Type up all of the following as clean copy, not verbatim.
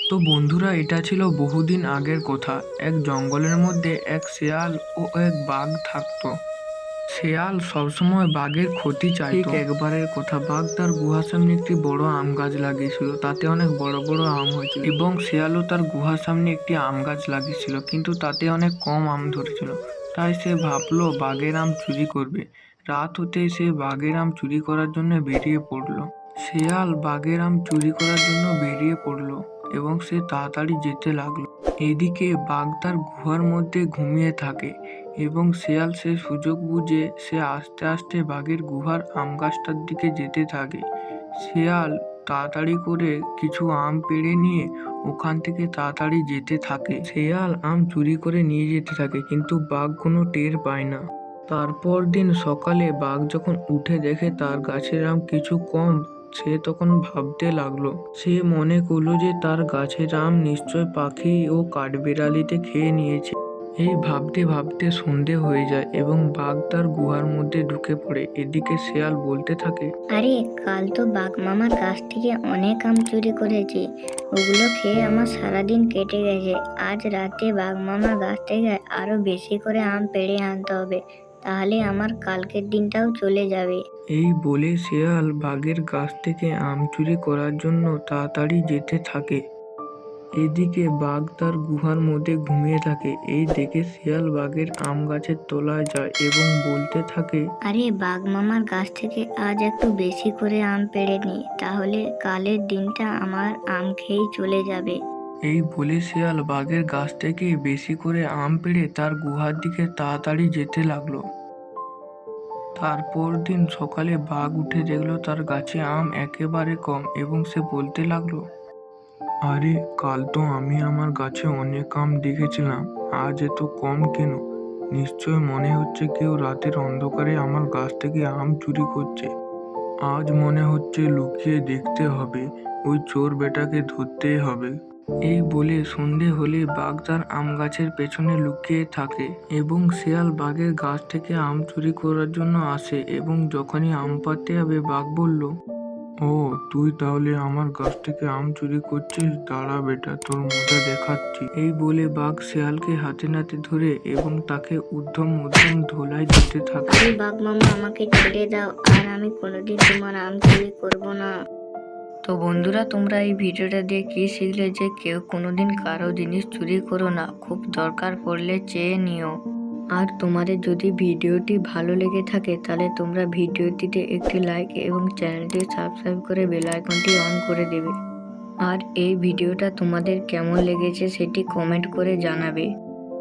তো বন্ধুরা, এটা ছিল বহুদিন আগের কথা। এক জঙ্গলের মধ্যে এক শেয়াল ও এক বাঘ থাকতো। শেয়াল সবসময় বাঘের ক্ষতি চাইতো। ঠিক একবারের কথা, বাঘ তার গুহার সামনে একটি বড় আম গাছ লাগিয়েছিল। তাতে অনেক বড় বড় আম হয়েছিল এবং শেয়ালও তার গুহার সামনে একটি আম গাছ লাগিয়েছিল, কিন্তু তাতে অনেক কম আম ধরেছিল। তাই সে ভাবলো বাঘের আম চুরি করবে। রাত হতেই সে বাঘের আম চুরি করার জন্য বেরিয়ে পড়লো। শেয়াল বাঘের আম চুরি করার জন্য বেরিয়ে পড়লো এবং সে তাড়াতাড়ি যেতে লাগলো। এদিকে বাঘ তার গুহার মধ্যে ঘুমিয়ে থাকে এবং শেয়াল সে সুযোগ বুঝে সে আস্তে আস্তে বাঘের গুহার আম গাছটার দিকে যেতে থাকে। শেয়াল তাড়াতাড়ি করে কিছু আম পেড়ে নিয়ে ওখান থেকে তাড়াতাড়ি যেতে থাকে। শেয়াল আম চুরি করে নিয়ে যেতে থাকে, কিন্তু বাঘ কোনো টের পায় না। তারপর দিন সকালে বাঘ যখন উঠে দেখে তার গাছের আম কিছু কম, সে তখন ভাবতে লাগলো। সে মনে করলো যে তার গাছের আম নিশ্চয় পাখি ও কাঠবিড়ালিতে খেয়ে নিয়েছে। এই ভাবতে ভাবতে সন্ধে হয়ে যায় এবং বাঘ তার গুহার মধ্যে ঢুকে পড়ে। এদিকে শেয়াল বলতে থাকে, আরে কাল তো বাঘ মামার গাছ থেকে অনেক আম চুরি করেছি, ওগুলো খেয়ে আমার সারাদিন কেটে গেছে। আজ রাতে বাঘ মামার গাছ থেকে আরো বেশি করে আম পেড়ে আনতে হবে, তাহলে আমার কালকের দিনটাও চলে যাবে। এই বলে শেয়াল বাঘের গাছ থেকে আম চুরি করার জন্য তাড়াতাড়ি যেতে থাকে। এদিকে বাঘ তার গুহার মধ্যে ঘুমিয়ে থাকে। এই দেখে শিয়াল বাঘের আম গাছের তলায় যায় এবং বলতে থাকে, আরে বাঘ মামার গাছ থেকে আজ একটু বেশি করে আম পেড়ে নি, তাহলে কালের দিনটা আমার আম খেয়েই চলে যাবে। এই বলে শিয়াল বাঘের গাছ থেকে বেশি করে আম পেড়ে তার গুহার দিকে তাড়াতাড়ি যেতে লাগলো। তারপর দিন সকালে বাঘ উঠে দেখলো তার গাছে আম একেবারে কম এবং সে বলতে লাগলো, আরে কাল তো আমি আমার গাছে অনেক আম দেখেছিলাম, আজ এত কম কেন? নিশ্চয় মনে হচ্ছে কেউ রাতের অন্ধকারে আমার গাছ থেকে আম চুরি করছে। আজ মনে হচ্ছে লুকিয়ে দেখতে হবে, ওই চোর বেটাকে ধরতেই হবে। এই বলে সন্ধে হলে বাঘ তার আম গাছের পেছনে লুকিয়ে থাকে এবং শেয়াল বাঘের গাছ থেকে আম চুরি করার জন্য আসে এবং যখনই আম পাড়তে যাবে বাঘ বলল, ও তুই তাহলে আমার গাছ থেকে আম চুরি করছিস, দাঁড়া বেটা, তোর মজা দেখাচ্ছি। এই বলে বাঘ শেয়ালকে হাতে নাতে ধরে এবং তাকে ঊর্ধ্বম মধ্যম ধোলাই দিতে থাকে। আরে বাঘ মামা, আমাকে ছেড়ে দাও, আর আমি কোনোদিন তোমার আম চুরি করবো না। তো বন্ধুরা, তোমরা এই ভিডিওটা দিয়ে কি শিখলে? যে কেউ কোনোদিন কারো জিনিস চুরি করো না, খুব দরকার পড়লে চেয়ে নিও। আর তোমাদের যদি ভিডিওটি ভালো লেগে থাকে তাহলে তোমরা ভিডিওটিতে একটি লাইক এবং চ্যানেলটি সাবস্ক্রাইব করে বেল আইকনটি অন করে দেবে। আর এই ভিডিওটা তোমাদের কেমন লেগেছে সেটি কমেন্ট করে জানাবে।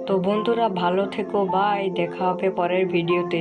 তো বন্ধুরা, ভালো থেকো, বাই, দেখা হবে পরের ভিডিওতে।